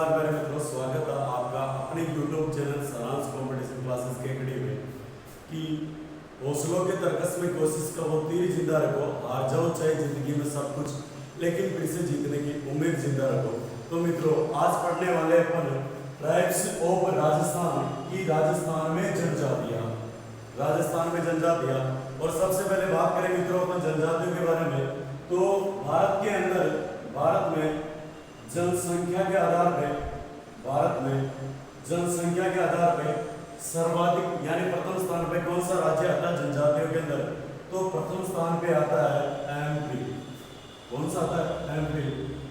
नमस्कार मेरे मित्रों, स्वागत है आपका अपने YouTube चैनल सारांश कंपटीशन क्लासेस के एकेडमी में। कि हौसलों के तर्कस में कोशिश का वो तीर जिंदा रखो, हार जाओ चाहे जिंदगी में सब कुछ, लेकिन फिर से जीतने की उम्मीद जिंदा रखो। तो मित्रों, आज पढ़ने वाले अपन ट्राइब्स ऑफ राजस्थान की राजस्थान में जनजातियां, राजस्थान में जनजातियां। और सबसे पहले बात करें मित्रों अपन जनजातियों के बारे में, तो भारत के अंदर, भारत में जनसंख्या के आधार पे, भारत में जनसंख्या के आधार पे सर्वाधिक यानी प्रथम स्थान पे कौन सा राज्य आता है जनजातियों के अंदर? तो प्रथम स्थान पे आता है एमपी। कौन सा आता है? एमपी।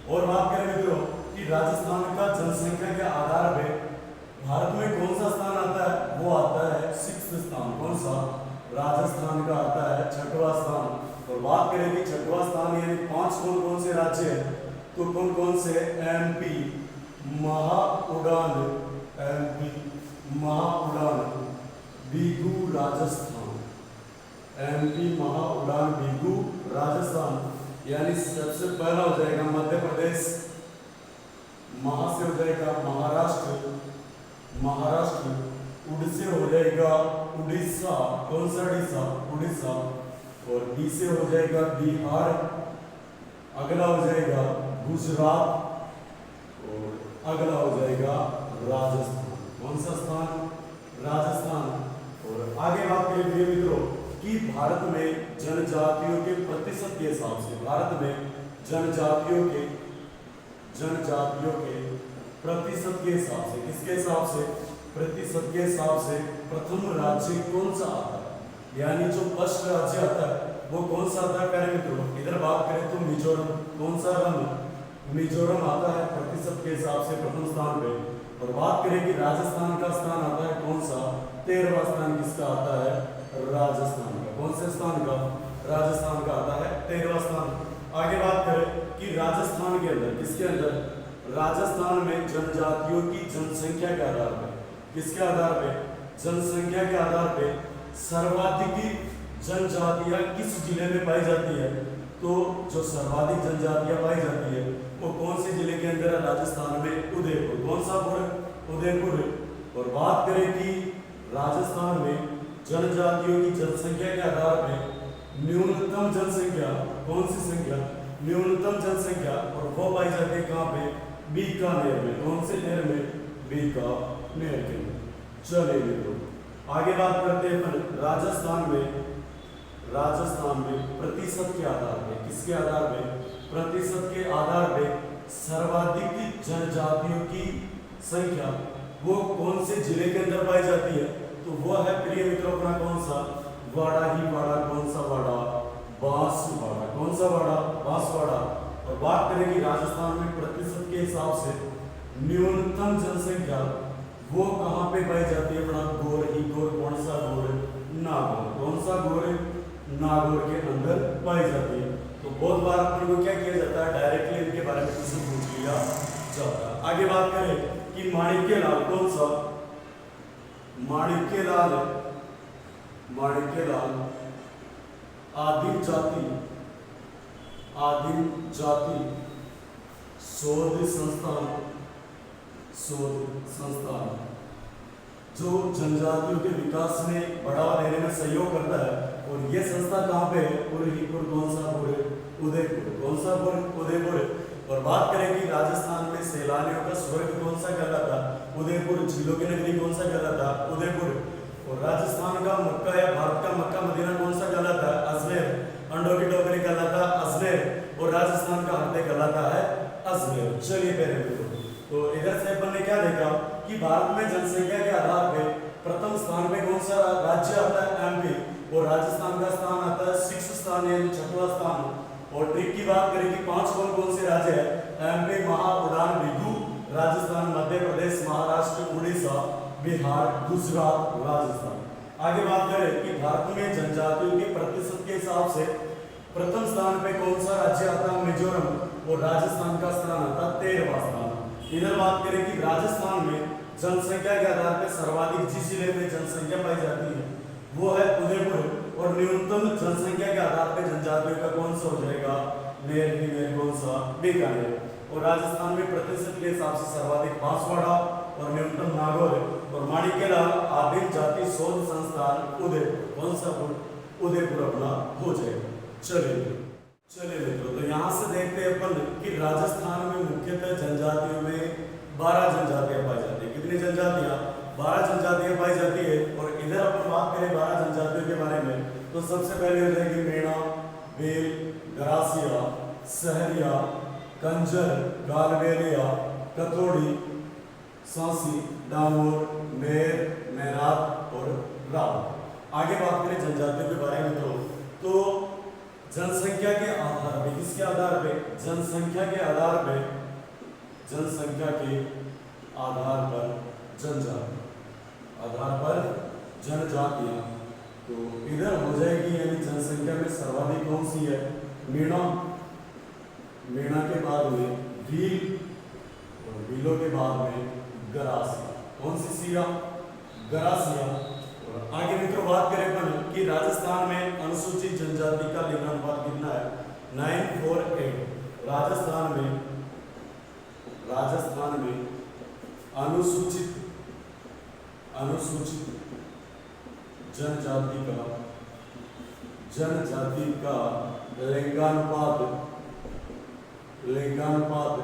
और बात करें मित्रों कि राजस्थान का जनसंख्या के आधार पे भारत में कौन सा स्थान आता है? वो आता है 6th स्थान। कौन सा? राजस्थान का आता है 6वां स्थान। और बात करें कि 6वां स्थान यानी 5 कौन कौन से राज्य हैं, तो कौन कौन से? MP, Mahaudan, MP Mahaudan, Bihu Rajasthan, MP Mahaudan Bihu Rajasthan. यानी सबसे पहला हो जाएगा मध्य प्रदेश, महा से हो जाएगा महाराष्ट्र, महाराष्ट्र, उड़ से हो जाएगा उड़ीसा। कौन सा उड़ीसा? उड़ीसा। और बी से हो जाएगा बिहार, अगला हो जाएगा गुजरात और अगला हो जाएगा राजस्थान। कौन सा स्थान? राजस्थान। और आगे बात करेंगे मित्रों कि भारत में जनजातियों के प्रतिशत के हिसाब से, भारत में जनजातियों के प्रतिशत के हिसाब से, किसके हिसाब से? प्रतिशत के हिसाब से प्रथम राज्य कौन सा आता है, यानी जो फर्स्ट राज्य आता है वो कौन सा आता है? प्यारे मित्रों, इधर बात करें तो मिजोरम। कौन सा रंग? मिजोरम आता है प्रतिशत के हिसाब से प्रथम स्थान पे। और बात करें कि राजस्थान का स्थान आता है कौन सा? 13वां स्थान किसका आता है? राजस्थान का। कौन से स्थान का? राजस्थान का आता है 13वां स्थान। आगे बात करें कि राजस्थान के अंदर, किसके अंदर? राजस्थान में जनजातियों की जनसंख्या के आधार पर, किसके आधार पे? जनसंख्या के आधार पे सर्वाधिक जनजातियां किस जिले में पाई जाती है? तो जो सर्वाधिक जनजातियां पाई जाती है वो कौन से जिले के अंदर है? राजस्थान में उदयपुर। कौन सा पुर? उदयपुर। और बात करें कि राजस्थान में जनजातियों की जनसंख्या के आधार पे न्यूनतम जनसंख्या, कौन सी संख्या? न्यूनतम जनसंख्या। और वो पाई जाती है कहाँ पे? बीकानेर में। कौन से नहर में? बीकानेर के में। चलिए मित्रों, आगे बात करते हैं अपन राजस्थान में, राजस्थान में प्रतिशत के आधार पे, किसके आधार पे? प्रतिशत के आधार पे सर्वाधिक जनजातियों की संख्या वो कौन से जिले के अंदर पाई जाती है? तो वो है प्रिय मित्रों अपना कौन सा? वाड़ा ही वाड़ा। कौन सा वाड़ा? बांसवाड़ा। कौन सा वाड़ा? बांसवाड़ा। और बात करें कि राजस्थान में प्रतिशत के हिसाब से न्यूनतम जनसंख्या वो कहाँ पे पाई जाती है? अपना गौर ही गौर। कौन सा गौर? नागौर। कौन सा गौर? नागौर के अंदर पाई जाती है। तो बहुत बार अपन को क्या किया जाता है? डायरेक्टली इनके बारे में क्वेश्चन पूछ लिया जाता है। आगे बात करें कि माणिक्यलाल, कौन सा? माणिक्यलाल, माणिक्यलाल आदिम जाति, आदिम जाति शोध संस्थान, शोध संस्थान जो जनजातियों के विकास में बढ़ावा देने में सहयोग करता है। और ये संस्था कहाँ पे है? पुर। कौन सा पुर? उदयपुर। कौन सा पुर? उदयपुर। और बात करें कि राजस्थान में सैलानियों का स्वर्ग कौन सा कहलाता? उदयपुर। झीलों की नगरी कौन सा कहलाता? उदयपुर। और राजस्थान का मक्का या भारत का मक्का मदीना कौन सा कहलाता? अजमेर। अंडों की टोकरी कहलाता अजमेर। और राजस्थान का हृदय कहलाता है अजमेर। चलिए पहले तो इधर से अपन ने क्या देखा कि भारत में जनसंख्या के आधार पे प्रथम स्थान पे कौन सा राज्य आता है? एमपी। और राजस्थान का स्थान आता है 6th स्थान यानी 6वां स्थान। और ट्रिक की बात करें कि 5 कौन कौन से राज्य है? एमपी, महाउड़ान बिहू राजस्थान, मध्य प्रदेश, महाराष्ट्र, उड़ीसा, बिहार, गुजरात, राजस्थान। आगे बात करें कि भारत में जनजातियों के प्रतिशत के हिसाब से प्रथम स्थान पे कौन सा राज्य आता है? मिजोरम। और राजस्थान का स्थान आता है 13वां स्थान। इधर बात करें कि राजस्थान में जनसंख्या के आधार पर सर्वाधिक जिस जिले में जनसंख्या पाई जाती है वो है उदयपुर। और न्यूनतम जनसंख्या के आधार पर जनजातियों का कौन सा हो जाएगा? मेर कौन सा? बीकानेर। और राजस्थान में प्रतिशत के हिसाब से सर्वाधिक बांसवाड़ा और न्यूनतम नागौर और माणिकेला आदिम जाति शोध संस्थान उदयपुर। कौन सा उदयपुर अपना हो जाएगा। चलिए मित्रों, तो यहाँ से देखते हैं अपन कि राजस्थान में मुख्यतः जनजातियों में 12 जनजातियां पाई जाती है। कितनी जनजातियां? 12 जनजातियां पाई जाती है। और इधर अपन बात करें 12 जनजातियों के बारे में, तो सबसे पहले हो जाएगी मेणा, बेल, गरासिया, सहरिया, कंजर, गालवेलिया, कथोड़ी, सांसी, डामोर, मेर, मेरात और राव। आगे बात करें जनजातियों के बारे में तो जनसंख्या के आधार पे, किसके आधार पे? जनसंख्या के आधार पे, जनसंख्या के आधार पर जनजाति, आधार पर जनजातियां। तो इधर हो जाएगी यानी जनसंख्या में सर्वाधिक कौन सी है? मीणा, मीणा के बाद में भील और भीलों के बाद में गरासिया। कौन सी सिया? गरासिया। और आगे मित्रों बात करें अपन कि राजस्थान में अनुसूचित जनजाति का लिंगानुपात कितना है? 948। राजस्थान में अनुसूचित जनजाति का लिंगानुपात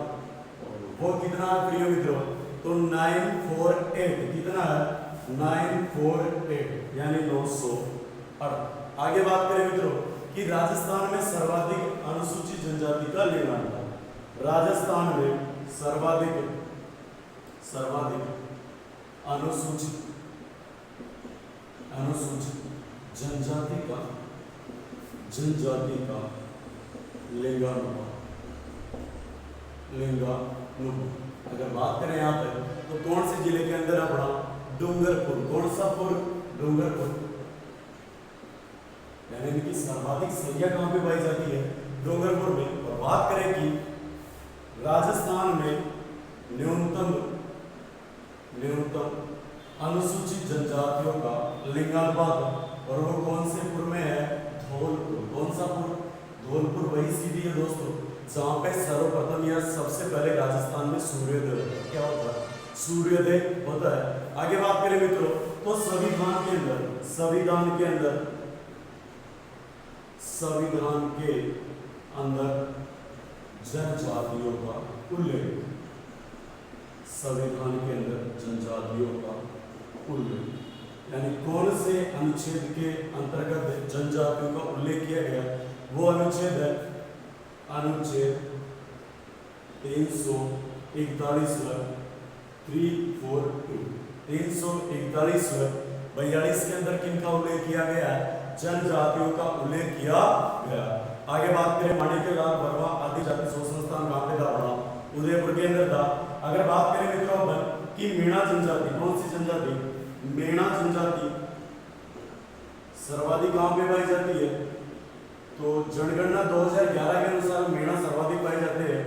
वो कितना है प्रिय मित्रों? तो 948। कितना है? 948 यानी 908। आगे बात करें मित्रों कि राजस्थान में सर्वाधिक अनुसूचित जनजाति का लिंगानुपात। राजस्थान में सर्वाधिक अनुसूचित जनजाति का लिंगानुपात। अगर बात करें यहाँ पे तो कौन से जिले के अंदर अपना? डूंगरपुर। कौन सा पुर? डूंगरपुर। यानी इनकी सर्वाधिक संख्या कहाँ पे पाई जाती है? डूंगरपुर में। और बात करें कि राजस्थान में न्यूनतम अनुसूचित जनजातियों का लिंगानुपात और वो कौन से पुर में है? धौलपुर। कौन सा पुर? धौलपुर। वही सीधी है दोस्तों जहाँ पे सर्वप्रथम या सबसे पहले राजस्थान में सूर्योदय होता है। क्या होता है? सूर्योदय होता है। आगे बात करें मित्रों तो संविधान के अंदर जनजातियों का उल्लेख। संविधान के अंदर जनजातियों का उल्लेख यानी कौन से अनुच्छेद के अंतर्गत जनजातियों का उल्लेख किया गया? वो अनुच्छेद है अनुच्छेद 341 के अंदर किनका उल्लेख किया गया है? जनजातियों का उल्लेख किया गया। आगे बात करें माणिक्यलाल बर्मा आदि जाति शोध संस्थान कहाँ पे था? उदयपुर के अंदर था। अगर बात करें मित्रों अपन कि मीणा जनजाति, कौन सी जनजाति? मीणा जनजाति सर्वाधिक कहाँ पे पाई जाती है? तो जनगणना 2011 के अनुसार मीणा सर्वाधिक पाए जाते हैं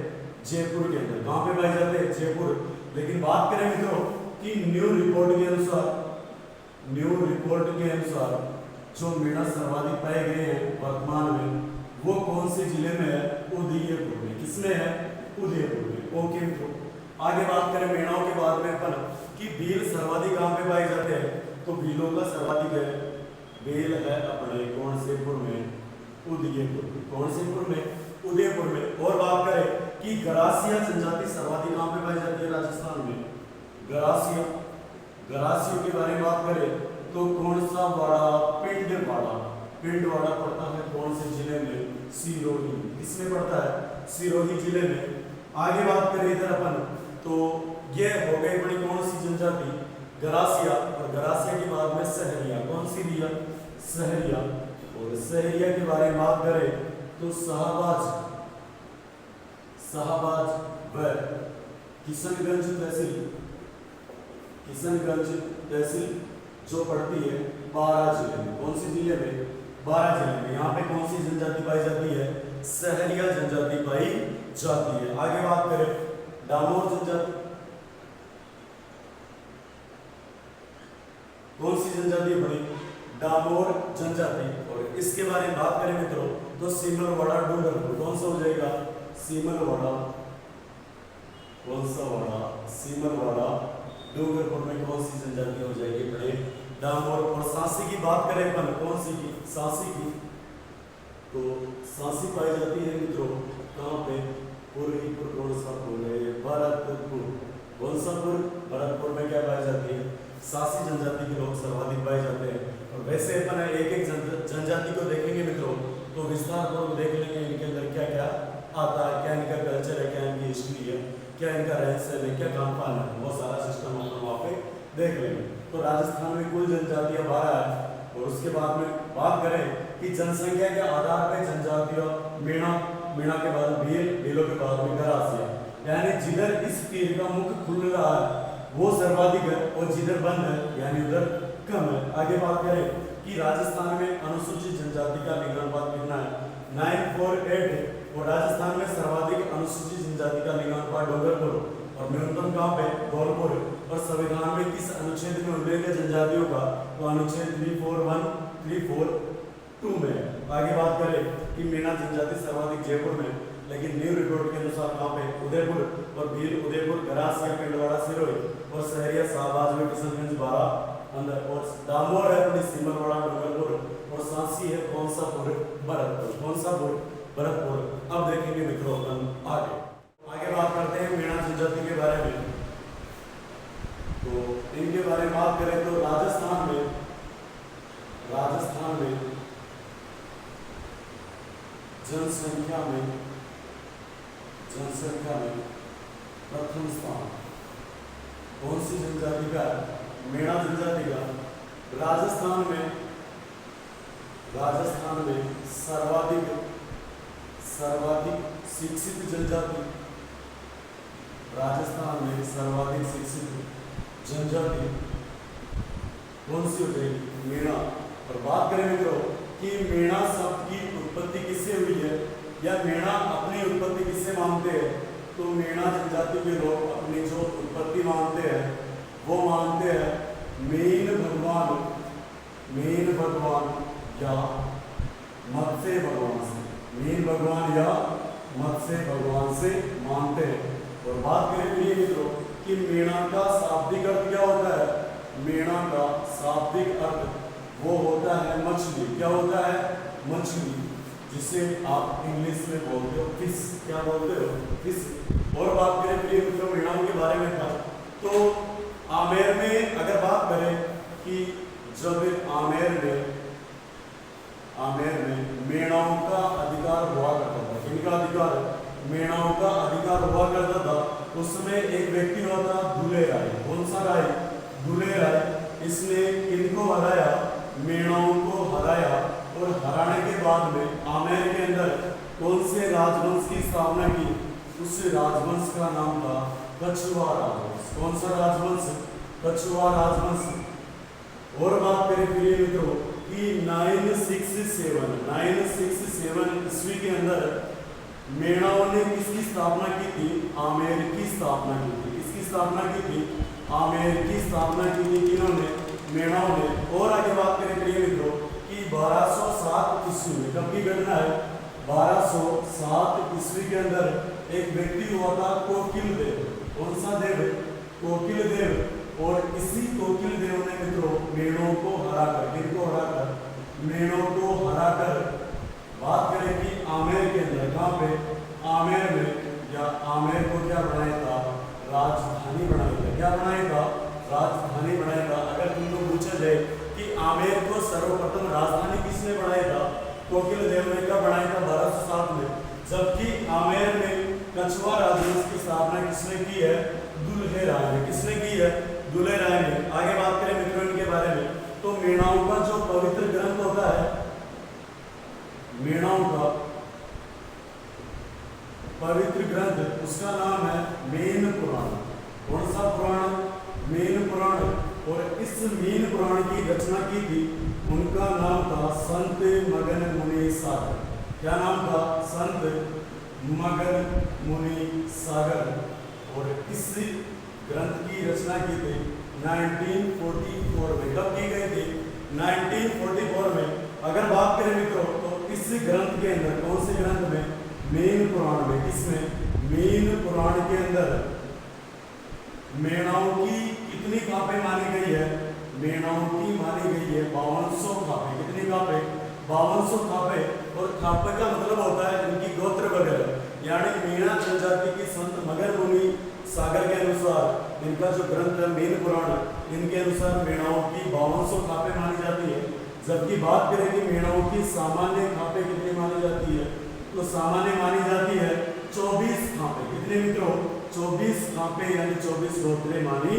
जयपुर के अंदर। कहाँ पे पाए जाते हैं? जयपुर। लेकिन बात करें मित्रों कि न्यू रिपोर्ट के अनुसार जो मीणा सर्वाधिक पाए गए हैं वर्तमान में वो कौन से जिले में है? उदयपुर में। किसमें है? उदयपुर में। ओके मित्रों, आगे बात करें मीणाओं के बाद में अपन कि भील सर्वाधिक कहाँ पे पाए जाते हैं? तो भीलों का सर्वाधिक है भील है अपने कौन से पुर में? उदयपुर। कौन से पुर में? उदयपुर में। और बात करें कि गरासिया जनजाति सर्वाधिक कहाँ पे पाई जाती है? राजस्थान में। गरासियों के बारे में बात करें तो कौन सा वाड़ा? पिंडवाड़ा पड़ता है कौन से जिले में? सिरोही। किसमें पड़ता है? सिरोही जिले में। आगे बात करें इधर अपन तो ये हो गई बड़ी कौन सी जनजाति? गरासिया। और गरासिया के बाद में सहरिया। कौन सी दिया? सहरिया। और सहरिया के बारे में बात करें तो शाहबाज व किशनगंज तहसील जो पड़ती है 12 जिले में। कौन सी जिले में? 12 जिले में। यहाँ पे कौन सी जनजाति पाई जाती है? सहरिया जनजाति पाई जाती है। आगे बात करें डामोर जनजाति, कौन सी जनजाति बनी? डामोर जनजाति। और इसके बारे में बात करें मित्रों तो सीमलवाड़ा डूंगरपुर। कौन सा हो जाएगा? सीमलवाड़ा कौनसावाड़ा, सीमरवाड़ा, डूंगरपुर में कौन सी जनजाति हो जाएगी बड़े डामोर। और सांसी की बात करें अपन, कौन सी की, सांसी की, तो सांसी पाई जाती है मित्रों कहाँ पे, पूर्वीपुर, कौन सा पुर है, भरतपुर, कौन सा पुर, भरतपुर में क्या पाई जाती है, सांसी जनजाति के लोग सर्वाधिक पाए जाते हैं। और वैसे अपन एक एक जनजाति को देखेंगे मित्रों तो विस्तार पूर्वक देख लेंगे इनके अंदर क्या क्या आता है, क्या इनका कल्चर है, क्या इनकी हिस्ट्री है, क्या इनका रहस्य है, क्या खान पान है, वो सारा सिस्टम अपन वहाँ पे देख लेंगे। तो राजस्थान में कुल जनजातियाँ 12 है। और उसके बाद में बात करें कि जनसंख्या के आधार पर जनजातियों, मीणा, मीणा के बाद भील, भीलों के बाद में गरासिया, यानी जिधर इस तीर का मुख खुल रहा है वो सर्वाधिक है और जिधर बंद है यानी उधर कम है। आगे बात करें कि राजस्थान में अनुसूचित जनजाति का लिंगानुपात कितना है, 948 है। और राजस्थान में सर्वाधिक अनुसूचित जनजाति का लिंगानुपात डूंगरपुर और न्यूनतम कहाँ पे, धौलपुर। और संविधान में किस अनुच्छेद में उल्लेख है जनजातियों का, तो अनुच्छेद 341, 342 में। आगे बात करें कि मीणा जनजाति सर्वाधिक जयपुर में, लेकिन न्यू रिपोर्ट के अनुसार कहाँ पे, उदयपुर। और भील, उदयपुर, गरासिया, पिंडवाड़ा, सिरोही और सहरिया, शाहबाज में किशनगंज, बारा अंदर। और डामोर है अपनी सीमरवाड़ा, डूंगरपुर। और सांसी है कौनसापुर, भरतपुर, कौनसापुर, भरतपुर। अब देखेंगे मित्रों अपन आगे बात करते हैं मीणा जनजाति के बारे में। तो इनके बारे में बात करें तो राजस्थान में जनसंख्या में प्रथम स्थान कौन सी जनजाति का, मीणा जनजाति का। राजस्थान में सर्वाधिक शिक्षित जनजाति, राजस्थान में सर्वाधिक शिक्षित जनजाति कौन सी हो जाएगी, मीणा। और बात करें मित्रों कि मीणा शब्द की उत्पत्ति किससे हुई है या मीणा अपनी उत्पत्ति किससे मानते हैं, तो मीणा जनजाति के लोग अपनी जो उत्पत्ति मानते हैं वो मानते हैं मीन भगवान या मत्स्य भगवान से, मीन भगवान या मत्स्य भगवान से मानते हैं। और बात करें प्रिय मित्रों कि मीणा का शाब्दिक अर्थ क्या होता है, मीणा का शाब्दिक अर्थ वो होता है मछली। क्या होता है, मछली, जिसे आप इंग्लिश में बोलते हो फिश। क्या बोलते हो, फिश। और बात करें प्रिय मित्रों मीणाओं के बारे में था तो आमेर में अगर बात करें कि जब आमेर में मीणाओं का अधिकार हुआ करता था, किनका अधिकार, मीणाओं का अधिकार हुआ करता था, उसमें एक व्यक्ति हुआ था दुले राय। कौन सा राय, दुले राय। इसने किनको हराया, मीणाओं को हराया। और हराने के बाद में आमेर के अंदर कौन से राजवंश की स्थापना की, उस राजवंश का नाम था कछुआ राजवंश। कौन सा राजवंश, कछुआ राजवंश। और बात करें प्रिय मित्रों कि 967 ईस्वी के अंदर मीणाओं ने किसकी स्थापना की थी, आमेर की स्थापना की थी। किसकी स्थापना की थी, आमेर की स्थापना की थी। किन्होंने, मीणाओं ने। और आगे बात करें प्रिय मित्रों कि 1207 ईस्वी में, कब की घटना है, 1207 ईस्वी के अंदर एक व्यक्ति हुआ था कोकिल देव। कौन सा देव, कोकिल देव। और इसी कोकिल देव ने मित्रों मीणों को हराकर, किनको हराकर, मीणों को हराकर, बात करें कि आमेर के अंदर, कहाँ पे, आमेर में, या आमेर को क्या बनाया था, राजधानी बनाया था। क्या बनाया था, राजधानी बनाया था। अगर तुमको पूछा जाए कि आमेर को सर्वप्रथम राजधानी किसने बनाया था, कोकिल देव ने कब बनाया था, 1207 में। जबकि आमेर में कछुआ राजवंश की स्थापना किसने की है, दुल्हे राय ने। किसने की है, दुल्हे राय ने। आगे बात करें मित्रों इनके बारे में तो मीणाओं का जो पवित्र ग्रंथ होता है, मीणाओं का पवित्र ग्रंथ, उसका नाम है मेन पुराण। कौन सा पुराण, मेन पुराण। और इस मेन पुराण की रचना की थी, उनका नाम था संत मगन मुनि सागर। क्या नाम था, संत मगन मुनि सागर। और इस ग्रंथ की रचना की थी 1944 में। कब की गई थी, 1944 में। अगर बात करें मित्रों तो इस ग्रंथ के अंदर, कौन से ग्रंथ में, मेन पुराण में। किसमें, मेन पुराण के अंदर मेणाओं की कितनी खापें मानी गई है? मेणाओं की मानी गई है 5200 खापें। कितनी खापें? 5200 खापें। और खापे का मतलब होता है इनकी गोत्र वगैरह। यानी मेणा जनजाति की संत मगर मुनि सागर के अनुसार इनका जो ग्रंथ है मीन पुराण, इनके अनुसार मेणाओं की 5200 खापें मानी जाती है। जबकि बात करें कि मेणाओं की सामान्य खापें कितनी मानी जाती है, तो सामान्य मानी जाती है 24 खापें। कितने मित्रों? 24 खापें यानी 24 गोत्रें मानी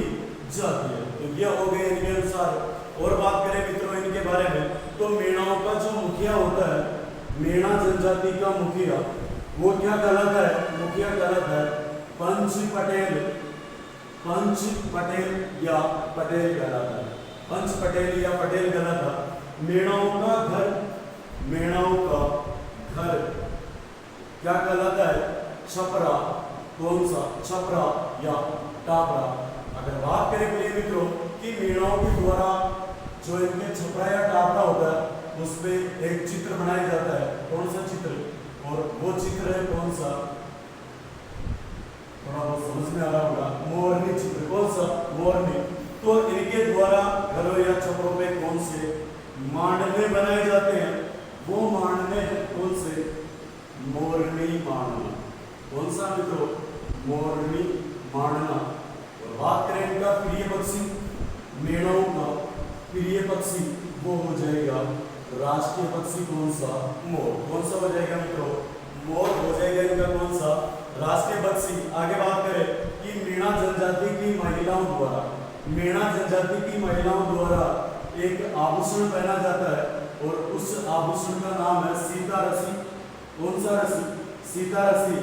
जाती है। तो ये हो गए इनके अनुसार। और बात करें मित्रों इनके बारे में, तो मेणाओं का जो मुखिया होता है, मेणा जनजाति का मुखिया, वो क्या कहलाता है? मुखिया कहलाता है पंच पटेल। पंच पटेल या पटेल कहलाता है। पंच पटेल या पटेल कहलाता है। मेणाओं का घर, मेणाओं का घर क्या कहलाता है? छपरा। कौन सा? छपरा या टापरा। अगर बात करें प्रिय मित्रों कि मेणाओं के द्वारा जो इनके छपरा या टापरा होता है उस पे एक चित्र बनाया जाता है। कौन सा चित्र? और वो चित्र है कौन सा? थोड़ा बहुत समझ में आ रहा होगा, मोरनी चित्र। कौन सा? मोरनी। तो इनके द्वारा घरों या छपरों पे कौन से मांडने बनाए जाते हैं? वो मांडने हैं कौन से? मोरनी मांडना। कौन सा मित्रों? मोरनी मांडना। और बात करें इनका प्रिय पक्षी, मेणाओं का प्रिय पक्षी वो हो जाएगा राष्ट्रीय पक्षी। कौन सा? मोर। कौन सा हो जाएगा मित्रों? मोर हो जाएगा इनका कौन सा? राष्ट्रीय पक्षी। आगे बात करें कि मेणा जनजाति की महिलाओं द्वारा, मेणा जनजाति की महिलाओं द्वारा एक आभूषण पहना जाता है और उस आभूषण का नाम है सीता रसी। कौन सा रसी? सीता रसी।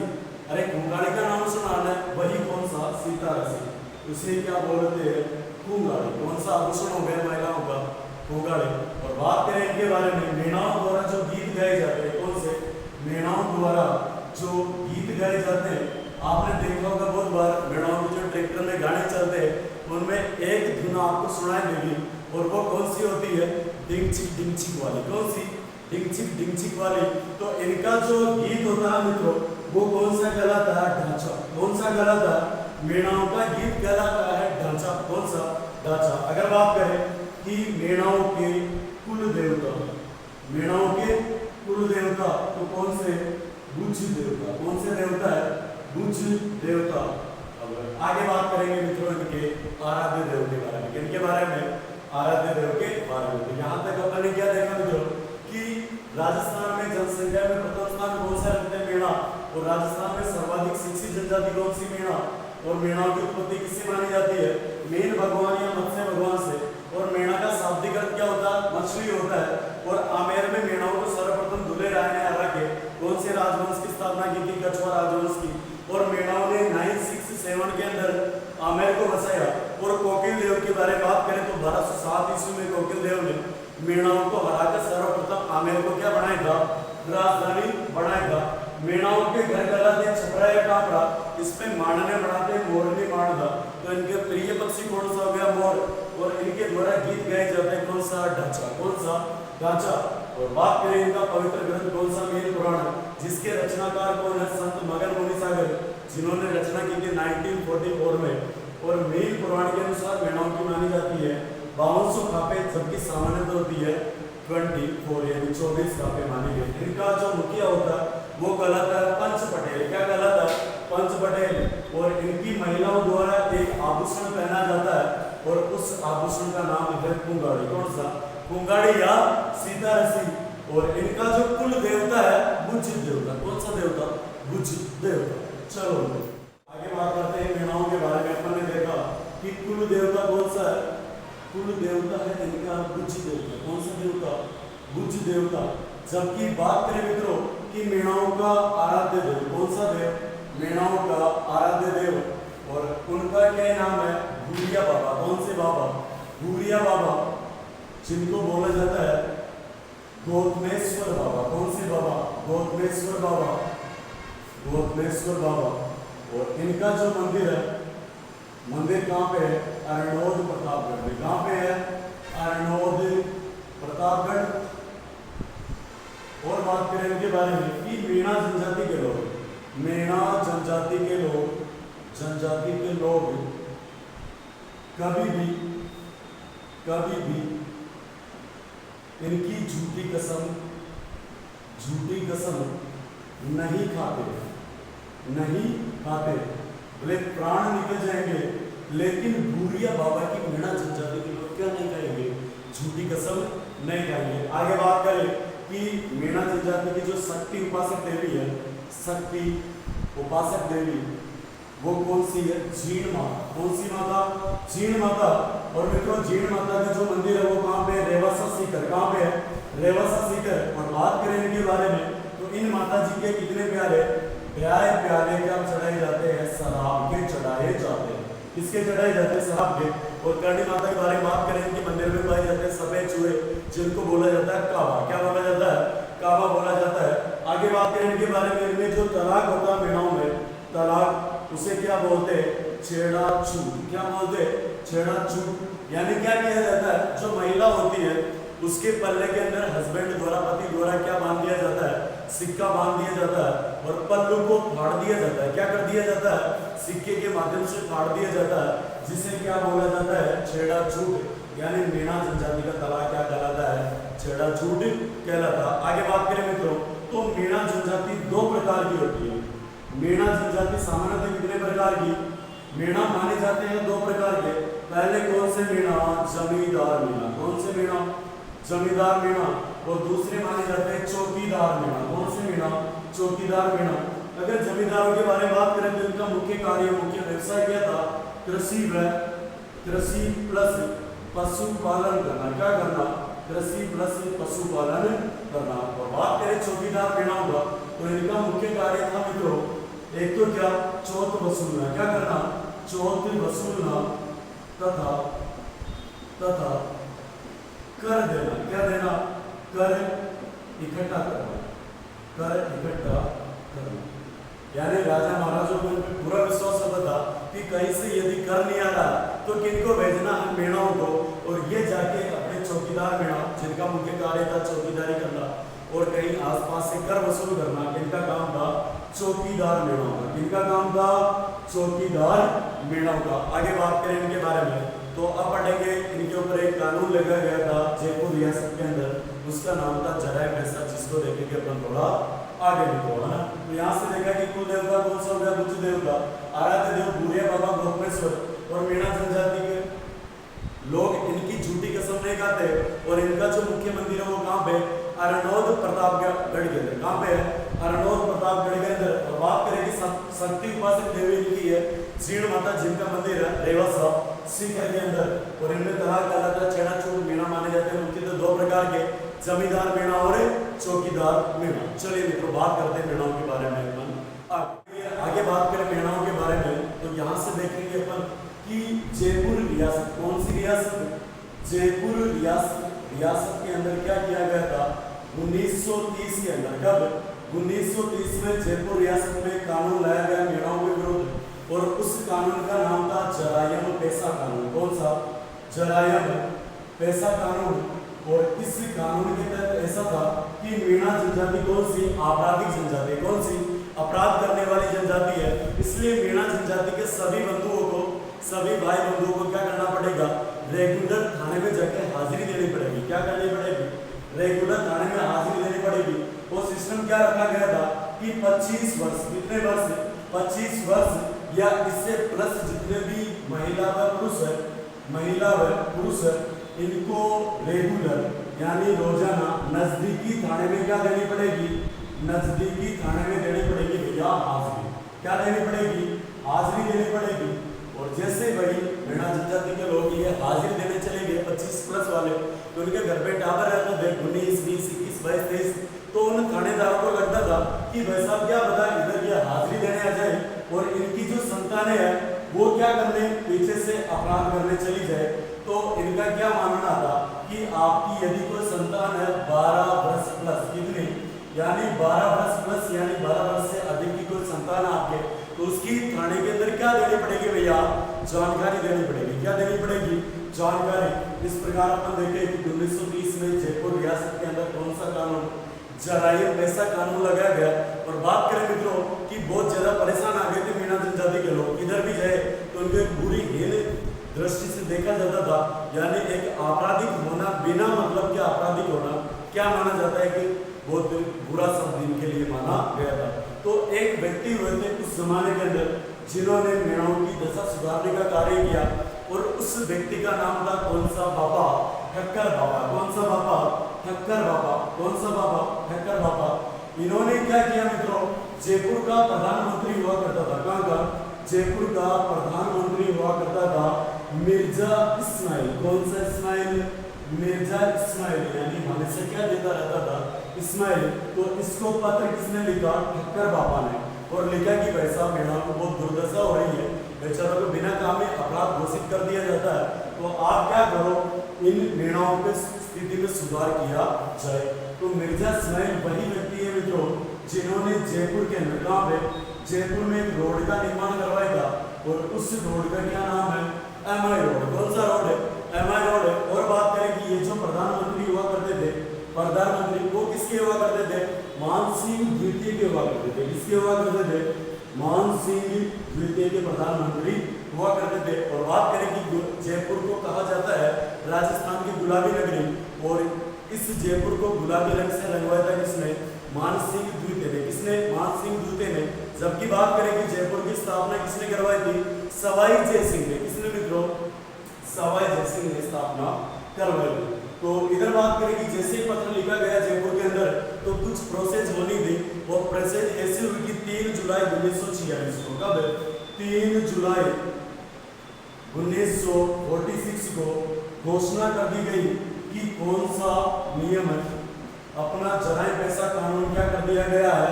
अरे कुंगाड़ी का नाम सुना है, वही कौन सा? सीता रसी। उसे क्या बोलते हैं? कुंगाड़ी। कौन सा आभूषण हो गया महिलाओं का? कुंगाड़ी। और बात करें इनके बारे में, मेणाओं द्वारा जो गीत गाए जाते हैं, कौन से? मेणाओं द्वारा जो गीत गाए जाते हैं, आपने देखा होगा बहुत बार मेणाओं के जो ट्रैक्टर में गाने चलते हैं उनमें एक धुन आपको सुनाई देगी और वो कौन सी होती है? डिंग चिक वाली। कौन सी? डिंग चिक वाली। तो इनका जो गीत होता है मित्रों वो कौन सा कहलाता है? ढांचा। कौन सा कहलाता है? मेणाओं का गीत कहलाता है ढांचा। कौन सा? ढांचा। अगर बात करें कि मेणाओं के कुल देवता, मेणाओं के कुल देवता तो कौन से? बुझ देवता। कौन से देवता है? बुझ देवता। अब आगे बात करेंगे मित्रों इनके आराध्य देव के बारे में। किनके बारे में? आराध्य देव के बारे में। तो यहाँ तक अपन ने क्या देखा मित्रों कि राजस्थान में जनसंख्या में प्रथम स्थान कौन सा रखते हैं? मेणा। और राजस्थान में सर्वाधिक शिक्षित जनजाति कौन सी? मेणा। और मेणाओं की उत्पत्ति किससे मानी जाती है? मीन भगवान या मत्स्य भगवान से। और मेणा का शाब्दिक अर्थ क्या होता है? मछली होता है। और आमेर में मेणाओं को सर्वप्रथम दुल्हे राय ने हरा के कौन से राजवंश की स्थापना की थी? कछुआ राजवंश की। और मेणाओं ने 967 के अंदर आमेर को बसाया। और कोकिल देव के बारे में बात करें तो 1207 ईस्वी में कोकिल देव ने मेणाओं को हराकर सर्वप्रथम आमेर को क्या बनाया था? राजधानी बनाया था। मेणाओं के घर कहलाते छपरा या टापरा। इसमें मांडने बनाते मोरनी मांडना। तो इनके प्रिय पक्षी कौन सा हो गया? मोर। और इनके द्वारा गीत गाए जाते हैं कौन सा? ढांचा। कौन सा? ढांचा। और बात करें इनका पवित्र ग्रंथ कौन सा? मीन पुराण। जिसके रचनाकार कौन है? संत मगर मुनि सागर, जिन्होंने रचना की थी 1944 में। और मीन पुराण के अनुसार मेणाओं की मानी जाती है 5200 खापें, जबकि सामान्य होती है 24 यानी 24 खापें मानी गई। इनका जो मुखिया होता है वो कहलाता है पंच पटेल। क्या कहलाता है? पंच पटेल। और इनकी महिलाओं द्वारा एक आभूषण पहना जाता है और उस आभूषण का नाम है कुंगाड़ी। कौन सा? कुंगाड़ी या सीता रसी। और इनका जो कुल देवता है बुझ देवता। कौन सा देवता? बुझ देवता। चलो आगे बात करते हैं मेणाओं के बारे में। अपन ने देखा कि कुल देवता कौन सा है? कुल देवता है इनका बुझ देवता। कौन सा देवता? बुझ देवता। जबकि बात करें मित्रों कि मेणाओं का आराध्य देव कौन सा देव? मेणाओं का आराध्य देव। और उनका क्या नाम है? भूरिया बाबा। कौन से बाबा? भूरिया बाबा, जिनको बोला जाता है गौतमेश्वर बाबा। कौन से बाबा? गौतमेश्वर बाबा। गौतमेश्वर बाबा। और इनका जो मंदिर है, मंदिर कहाँ पे है? अरनोद प्रतापगढ़ में। कहाँ पे है? अरनोद प्रतापगढ़। और बात करें इनके बारे में कि मेणा जनजाति के लोग, मेणा जनजाति के लोग, जनजाति के लोग कभी भी इनकी झूठी कसम नहीं खाते बोले प्राण निकल जाएंगे, लेकिन भूरिया बाबा की मीणा जनजाति के लोग क्या नहीं खाएंगे, झूठी कसम नहीं खाएंगे। आगे बात करें कि मीणा जनजाति की जो शक्ति उपासक देवी है, शक्ति उपासक देवी वो कौन सी है? जीण माता। कौन सी माता? जीण माता। और मित्रों जीण माता का जो मंदिर है वो कहाँ पे? रेवासा सीकर। कहाँ पे है? रेवासा सीकर। और बात करें इनके बारे में तो इन माता जी के कितने प्याले प्याले क्या चढ़ाए जाते हैं? शराब के चढ़ाए जाते हैं। किसके चढ़ाए जाते हैं? शराब के। और करणी माता के बारे में बात करें, इनके मंदिर में पाए जाते हैं सफेद चूहे, जिनको बोला जाता है काबा। क्या बोला जाता है? काबा बोला जाता है। आगे बात करें इनके बारे में, इनमें जो तलाक होता है मीणाओं में, तलाक उसे क्या बोलते हैं? छेड़ाछूट। क्या बोलते हैं? छेड़ाछूट। यानी क्या किया जाता है? जो महिला होती है उसके पल्ले के अंदर हस्बैंड द्वारा, पति द्वारा क्या बांध दिया जाता है? सिक्का बांध दिया जाता है और पल्लू को फाड़ दिया जाता है। क्या कर दिया जाता है? सिक्के के माध्यम से फाड़ दिया जाता है, जिसे क्या बोला जाता है? छेड़ाछूट। यानी मीणा जनजाति का तलाक क्या कहलाता है? छेड़ाछूट कहलाता है। आगे बात करें मित्रों तो मीणा जनजाति दो प्रकार की होती है। मीणा जनजाति सामान्यतः कितने प्रकार की मीणा माने जाते हैं? दो प्रकार के। पहले कौन से मीणा? जमींदार मीणा। कौन से मीणा? जमींदार मीणा। और दूसरे माने जाते हैं चौकीदार मीणा। कौन से मीणा? चौकीदार मीणा। अगर जमींदारों के बारे में बात करें तो इनका मुख्य कार्य, मुख्य व्यवसाय क्या था? कृषि प्लस पशुपालन करना। क्या करना? कृषि प्लस पशुपालन करना। और बात करें चौकीदार मीणाओं का तो इनका मुख्य कार्य था मित्रों, एक तो क्या? चौथ वसूलना। क्या करना? चौथ वसूलना तथा कर देना। क्या देना? कर इकट्ठा करना। यानी राजा महाराजों को पूरा विश्वास होता था कि कहीं से यदि कर नहीं आ रहा तो किनको भेजना है? मीणाओं को। और ये जाके अपने चौकीदार मीणा, जिनका मुख्य कार्य था चौकीदारी करना और कहीं आसपास से कर वसूल करना, इनका काम था चौकीदार मीणाओं का। किनका काम था? चौकीदार मीणाओं का। आगे बात करें इनके बारे में तो अब पढ़ेंगे इनके ऊपर एक कानून लगाया गया था जयपुर रियासत के अंदर, उसका नाम था जराय पैसा, जिसको देखेंगे अपन थोड़ा आगे निकलो, है ना। तो यहाँ से देखा कि कुल देवता कौन सा हो गया? बुद्ध देवता, आराध्य देव भूरिया बाबा गोपनेश्वर। और मीणा जनजाति के लोग इनकी झूठी कसम नहीं खाते। और इनका जो मुख्य मंदिर है वो कहाँ पे? अरनोद प्रतापगढ़ के अंदर। कहाँ पे है? अरनोद प्रतापगढ़ के अंदर। और बात करें कि शक्ति उपासक देवी इनकी है जीण माता, जिनका मंदिर है रेवासा सीकर के अंदर। और इनमें तलाक कहलाता है छेड़ाछूट मीणा माने जाते हैं। मुख्यतः दो प्रकार के, जमींदार मीणा और चौकीदार मीणा। चलिए मित्रों बात करते हैं मीणाओं के बारे में। आगे बात करें मीणाओं के बारे में तो यहाँ से देखेंगे अपन कि जयपुर रियासत, कौन सी रियासत? जयपुर रियासत के अंदर क्या किया गया था? 1930 के अंदर। कब? 1930 में जयपुर रियासत में कानून लाया गया मीणाओं के विरुद्ध। और उस कानून का नाम था जरायम पैसा कानून। कौन सा? जरायम पैसा कानून। और इस कानून के तहत ऐसा था कि मीणा जनजाति कौन सी? आपराधिक जनजाति। कौन सी? अपराध करने वाली जनजाति है। इसलिए मीणा जनजाति के सभी बंधुओं को, सभी भाई बंधुओं को क्या करना पड़ेगा? रेगुलर थाने में जाकर हाजिरी देनी पड़ेगी। क्या करनी पड़ेगी? रेगुलर थाने में हाजिरी देनी पड़ेगी। वो सिस्टम क्या रखा गया था कि 25 वर्ष, कितने वर्ष? 25 वर्ष या इससे प्लस जितने भी महिला व पुरुष है इनको रेगुलर यानी रोजाना नजदीकी थाने में क्या देनी पड़ेगी? नजदीकी थाने में देनी पड़ेगी भैया हाजिरी। क्या देनी पड़ेगी? हाजिरी देनी पड़ेगी। और जैसे भाई मीणा जनजाति के लोग ये हाजिरी देने चले गए 25 प्लस वाले, तो उनके घर पे टावर रहता थे 19, 20, 21, 22, 23। तो उन थानेदारों को लगता था कि भाई साहब क्या पता इधर ये हाजिरी देने आ जाए और इनकी जो संतानें हैं वो क्या करने? पीछे से अपराध करने चली जाए। तो इनका क्या मानना था कि आपकी यदि कोई संतान है 12 वर्ष प्लस, कितनी? यानी 12 वर्ष प्लस, यानी 12 वर्ष से अधिक की कोई संतान आपके, तो उसकी थाने के अंदर क्या देनी पड़ेगी भैया? जानकारी देनी पड़ेगी। क्या देनी पड़ेगी? जानकारी। इस प्रकार अपन देखें कि 1930 में जयपुर रियासत के अंदर कौन सा कानून? जरायम पैसा कानून लगाया गया। और बात करें मित्रों कि बहुत ज्यादा परेशान आ गए थे मीणा जनजाति के लोग, इधर भी जाए तो उनके बुरी दृष्टि से देखा जाता था, यानी एक आपराधिक होना, बिना मतलब के आपराधिक होना क्या माना जाता है कि बहुत बुरा शब्द इनके लिए माना गया था। तो एक व्यक्ति हुए थे उस जमाने के अंदर जिन्होंने मेढ़ों की दशा सुधारने का कार्य किया, और उस व्यक्ति का नाम था कौन सा बाबा? ठक्कर बाबा। कौन सा बाबा? ठक्कर बाबा। कौन सा बाबा? ठक्कर बाबा। इन्होंने क्या किया मित्रों? जयपुर का प्रधानमंत्री हुआ करता था। कहाँ का? जयपुर का प्रधानमंत्री हुआ करता था मिर्जा इस्माइल। कौन सा इस्माइल? मिर्जा इस्माइल, यानी हमेशा क्या देता रहता था? इस्माइल। तो इसको पत्र किसने लिखा? ठक्कर बाबा ने। और लिखा कि भाई साहब मेढ़ों को बहुत दुर्दशा हो रही है, बेचारों को बिना काम में अपराध घोषित कर दिया जाता है, तो आप क्या करो, इन मेढ़ों के स्थिति में सुधार किया जाए। तो मिर्जा इस्माइल वही व्यक्ति है मित्रों जिन्होंने जयपुर के अंदर, कहाँ पे? जयपुर में एक रोड का निर्माण करवाया था, और उस रोड का क्या नाम है? MI road. कौन सा रोड है? एमआई रोड है। और बात करें कि ये जो प्रधानमंत्री हुआ करते थे, प्रधानमंत्री वो किसके हुआ करते थे? मान सिंह द्वितीय के हुआ करते थे। किसके हुआ करते थे? मान सिंह द्वितीय के प्रधानमंत्री हुआ करते थे। और बात करें कि जयपुर को कहा जाता है राजस्थान की गुलाबी नगरी, और इस जयपुर को गुलाबी रंग से रंगवाया था किसने? मान सिंह द्वितीय ने। किसने? मान सिंह द्वितीय ने। जबकि बात करें कि जयपुर की स्थापना किसने करवाई थी? सवाई जय सिंह ने। किसने मित्रों? सवाई जय सिंह ने स्थापना करवाई थी। तो इधर बात करें कि जैसे ही पत्र लिखा गया जयपुर के अंदर, तो कुछ प्रोसेस होनी थी। वो प्रोसेस ऐसी हुई कि 3 जुलाई 1946 को, कब? 3 जुलाई 1946 को घोषणा कर दी गई कि कौन सा नियम है, अपना जराए पैसा कानून क्या कर दिया गया है?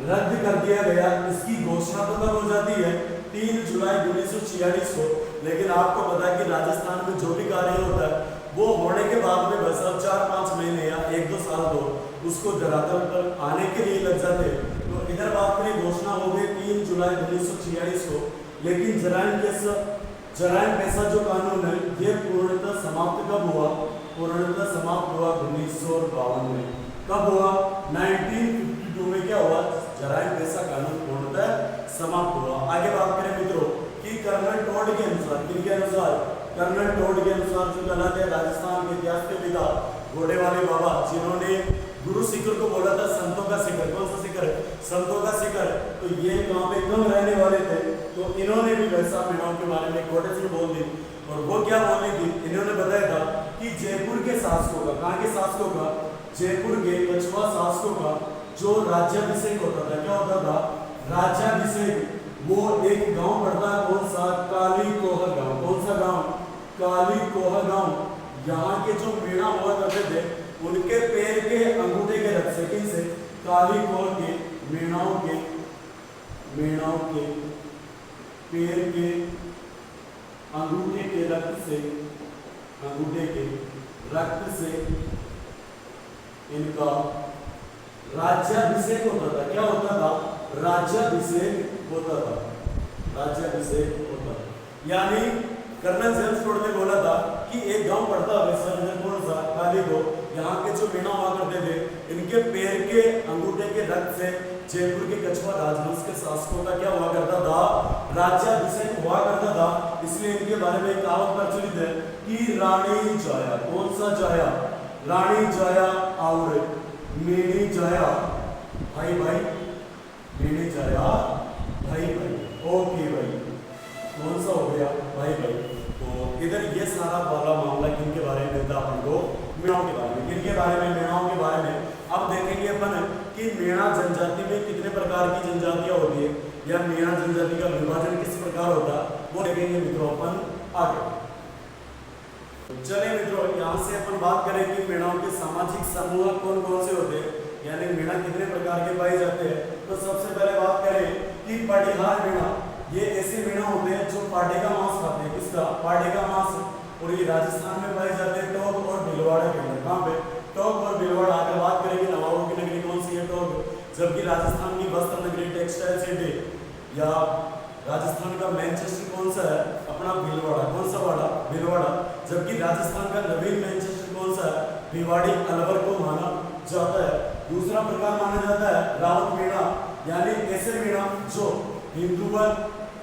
रद्द कर दिया गया। इसकी घोषणा तो कब हो जाती है? 3 जुलाई 1946 को। लेकिन आपको पता है कि राजस्थान में जो भी कार्य होता है वो होने के बाद में बस 4-5 महीने या 1-2 साल तो उसको धरातल पर आने के लिए लग जाते हैं। तो इधर बात करें, घोषणा हो गई 3 जुलाई 1946 को, लेकिन जराइम पैसा जो कानून है ये पूर्णतः समाप्त कब हुआ? पूर्णतः समाप्त हुआ 1952 में। कब हुआ? 1952 में क्या हुआ? जराइम पैसा कानून पूर्णतः समाप्त हुआ। आगे बात करें मित्रों कि कर्नल टोड के अनुसार, किनके अनुसार? कर्नल टोड के अनुसार, जो कहलाते हैं राजस्थान के इतिहास के पिता घोड़े वाले बाबा, जिन्होंने गुरु शिखर को बोला था संतों का शिखर। कौन सा शिखर? संतों का शिखर। तो ये कहाँ पे कम रहने वाले थे, तो इन्होंने भी वैसा मेढ़ों के बारे में कोटेशन बोल दी। और वो क्या बोली थी? इन्होंने बताया था कि जयपुर के शासकों का, कहाँ के शासकों का? जयपुर के कछुआ शासकों का जो राज्याभिषेक होता था, क्या होता था? राज्याभिषेक। वो एक गांव पड़ता है, कौन सा? काली कोहर गांव। कौन सा गांव? काली कोहर गांव। यहाँ के जो मेढ़ा हुआ करते थे उनके पैर के अंगूठे के रक्त से, किनसे? काली कोहर के मेढ़ाओं के पैर के अंगूठे के रक्त से, अंगूठे के रक्त से इनका राज्याभिषेक होता था। क्या होता था? राज्याभिषेक होता था। राज्याभिषेक होता था। यानी कर्नल जेम्स टोड ने बोला था कि एक गांव पड़ता है कौन सा? काली को। यहाँ के जो मेढ़ा हुआ करते थे इनके पैर के अंगूठे के रक्त से जयपुर के कछुआ राजवंश के शासकों का क्या हुआ करता था? राज्याभिषेक हुआ करता था। इसलिए इनके बारे में एक कहावत प्रचलित है कि रानी जाया। कौन सा जाया? रानी जाया और मेणी जाया भाई भाई, मेणी जाया भाई भाई। ओके भाई, कौन सा हो गया? भाई भाई। तो इधर ये सारा वाला मामला किनके बारे में था? अपन को मेढ़ों के बारे में। किनके बारे में? मेढ़ों के बारे में। अब देखेंगे अपन कि मेढ़ा जनजाति में कितने प्रकार की जनजातियां होती है, या मेढ़ा जनजाति का विभाजन किस प्रकार होता है, वो देखेंगे मित्रों अपन आगे। चलिए मित्रों, यहाँ से अपन बात करें कि मेढ़ों के सामाजिक समूह कौन कौन से होते हैं, यानी मेढ़ा कितने प्रकार के पाए जाते हैं। तो सबसे पहले बात करें कि पड़िहार मेढ़ा। ये ऐसे मेढ़ा होते हैं जो पाटे का मांस खाते हैं। किसका? पाटे का मांस। और ये राजस्थान में पाए जाते हैं टोंक और भीलवाड़ा के अंदर। कहाँ पे? टोंक और भीलवाड़ा। आगे बात करेंगे नवाबों की नगरी कौन सी है? टोंक। जबकि राजस्थान की वस्त्र नगरी, टेक्सटाइल सिटी, या राजस्थान का मैनचेस्टर कौन सा है? अपना भीलवाड़ा। कौन सा वाड़ा? भीलवाड़ा। जबकि राजस्थान का नवीन मैनचेस्टर कौन सा है? भिवाड़ी अलवर को माना जाता है। दूसरा प्रकार माना जाता है रावत मेढ़ा, यानी ऐसे मेढ़ा जो हिंदू वन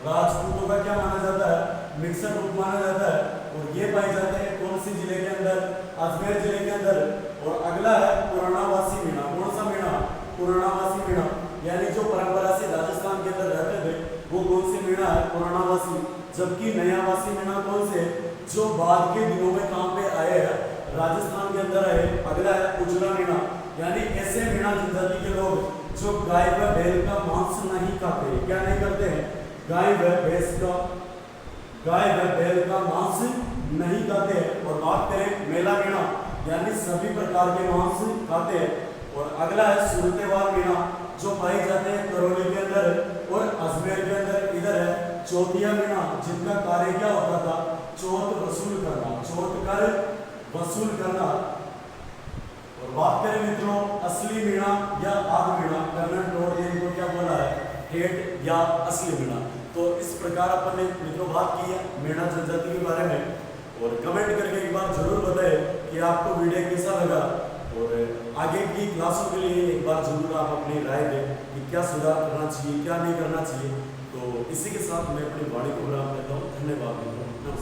राजपूतों का क्या माना जाता है, मिक्सर रूप माना जाता है, और ये पाए जाते हैं कौन सी जिले के अंदर, अजमेर जिले के अंदर। और अगला है पुरानावासी मीणा। कौन सा मीणा, पुरानावासी मीणा, यानी जो परंपरा से राजस्थान के अंदर रहते थे वो कौन से मीणा है, पुरानावासी। जबकि नयावासी मीणा कौन से, जो बाद के दिनों में कहां पे आए हैं, राजस्थान के अंदर आए। अगला है उजला मीणा, यानी ऐसे मीणा जनजाति के लोग जो गाय व बैल का मांस नहीं खाते। क्या नहीं करते हैं, गाय व बैल का मांस नहीं खाते हैं। और बात करें मेला मीणा, यानी सभी प्रकार के मांस खाते हैं। और अगला है सूरतेवाल मीणा, जो पाए जाते हैं करौली के अंदर और अजमेर के अंदर। इधर है चौथिया मीणा, जिनका कार्य क्या होता था, चौथ वसूल करना, चौथ कर वसूल करना। और बात करें मित्रों असली मीणा या आग मीणा, कर्नल टोड ने इनको क्या बोला है, हेड या असली मीणा। तो इस प्रकार अपन ने मित्रों बात की है मीणा जनजाति के बारे में। और कमेंट करके एक बार जरूर बताएं कि आपको वीडियो कैसा लगा, और आगे की क्लासों के लिए एक बार जरूर आप अपनी राय दें कि क्या सुधार करना चाहिए, क्या नहीं करना चाहिए। तो इसी के साथ मैं अपनी वाणी को विराम देता हूँ। धन्यवाद मित्रों, नमस्कार।